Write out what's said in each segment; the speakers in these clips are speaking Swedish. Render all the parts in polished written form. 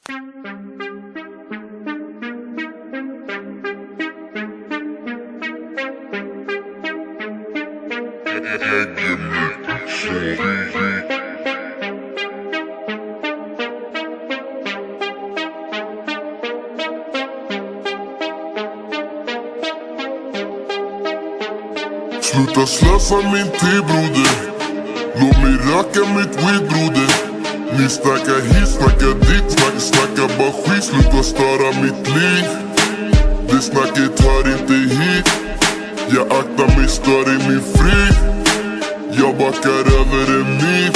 Sluta slösa min tid broder. Låt mig röka mitt weed broder. Ni snackar hit, snackar dit, snackar bara skit. Sluta störa mitt liv. Det snacket hör inte hit. Jag aktar mig, stör i min frid. Jag backar över en mil.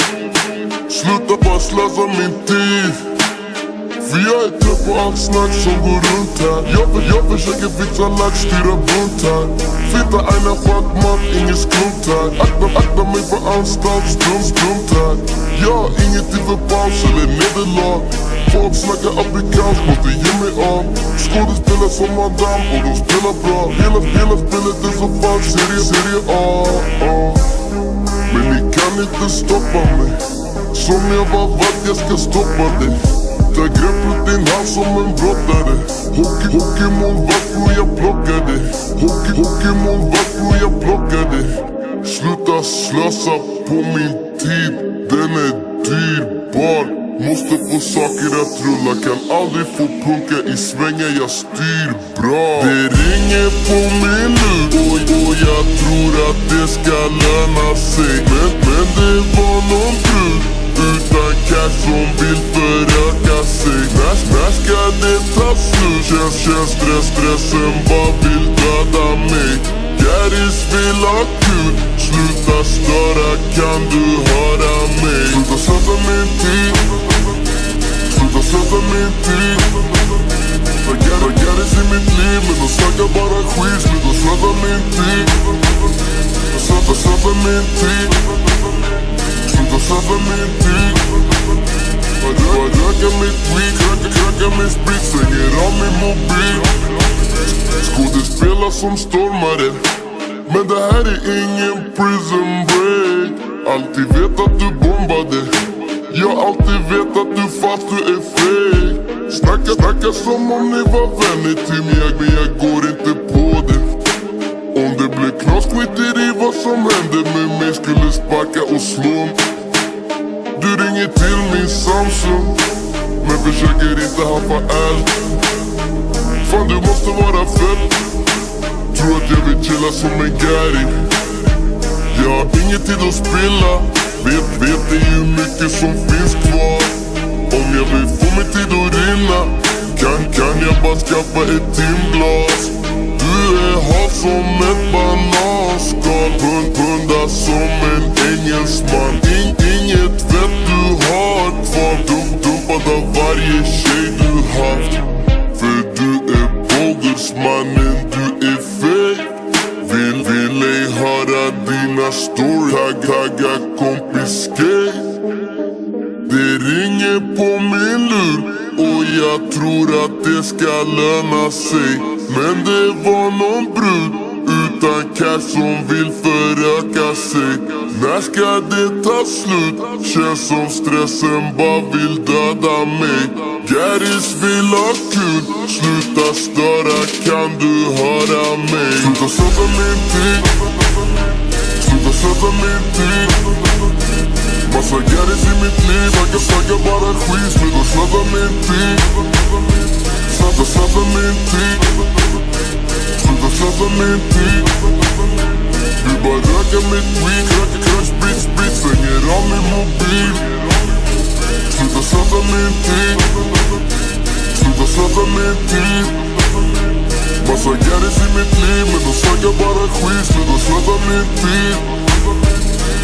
Sluta bara slösa min tid. För jag är trött på allt snack som går runt här. Jag försöker fixa lax, styra bunt här. Fitta aina schackmatt, inget skumt här. Akta mig för anstalt, strumt här. Jag har ingenting för paus eller nederlag. Folk snackar afrikansk, måste ge mig av. Skådespelare som madame och de spelar bra. Hela spelet är så fan serie A. Men ni kan inte stoppa mig. Som jag var vart jag ska stoppa dig. Ta grepp runt din hals som en brottare. Hockeymålvakt bror jag plockade. Hockeymålvakt bror jag plockade. Sluta slösa på min tid. Den är dyrbar. Måste få saker att rulla. Kan aldrig få punka i svängen. Jag styr bra. Det ringer på min lur. Och jag tror att det ska löna sig. Men det var någon brud utan cash som vill föröka sig. När ska det ta slut? Känns stressen bara vill döda mig. Garris vill ha kul. Sluta störa, kan du höra mig? Sluta slösa min tid. Sluta slösa min tid. Jag Garris i mitt liv, men de snackar bara skit. Sluta slösa min tid. Sluta slösa min tid. Sluta slösa min tid. Jag rökar mitt weed, rökar min sprit, slänger av min mobil. Skådespelare som stormare. Men det här är ingen prison break. Alltid vet att du bombade. Jag alltid vet att du fast du är fake. Snackar som om ni var vänner till mig, men jag går inte på det. Om det blir knas, skiter i vad som hände med mig. Skulle sparka och slå. Du ringer till min Samsung, men försöker inte haffa allt. Fan du måste vara fett. Tror att jag vill chilla som en Gary. Jag har ingen tid att spilla. Vet det hur mycket som finns kvar. Om jag vill få min tid att rinna, kan jag bara skaffa ett timglas. Du är hal som ett bananskal. Punda som en engelsman. Inget vett du har kvar. Dumpad av varje tjej du haft. För du är bogus mannen, du är fake. Vill ej höra dina story. Tagga kompis skate. Det ringer på min lur. Och jag tror att det ska löna sig. Men det var någon brud utan cash som vill föröka sig. När ska det ta slut? Känns som stressen bara vill döda mig. Garris vill ha kul. Sluta störa, kan du höra mig? Sluta slösa min tid. Sluta slösa min tid. Massa Garris i mitt liv. Snackar bara skit. Sluta slösa min tid. Sluta slösa min tid. Sluta slösa min tid. Du bara rökar mitt weed. Rökar sprit, slänger av min mobil. Sluta slösa min tid. Sluta slösa min tid. Massa Garris i mitt liv, men de snackar bara skit. Sluta slösa min tid.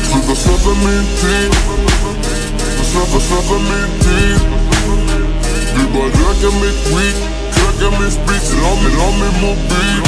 Sluta slösa min tid. Sluta slösa min tid. Du bara rökar mitt weed. Rökar min sprit, av min mobil.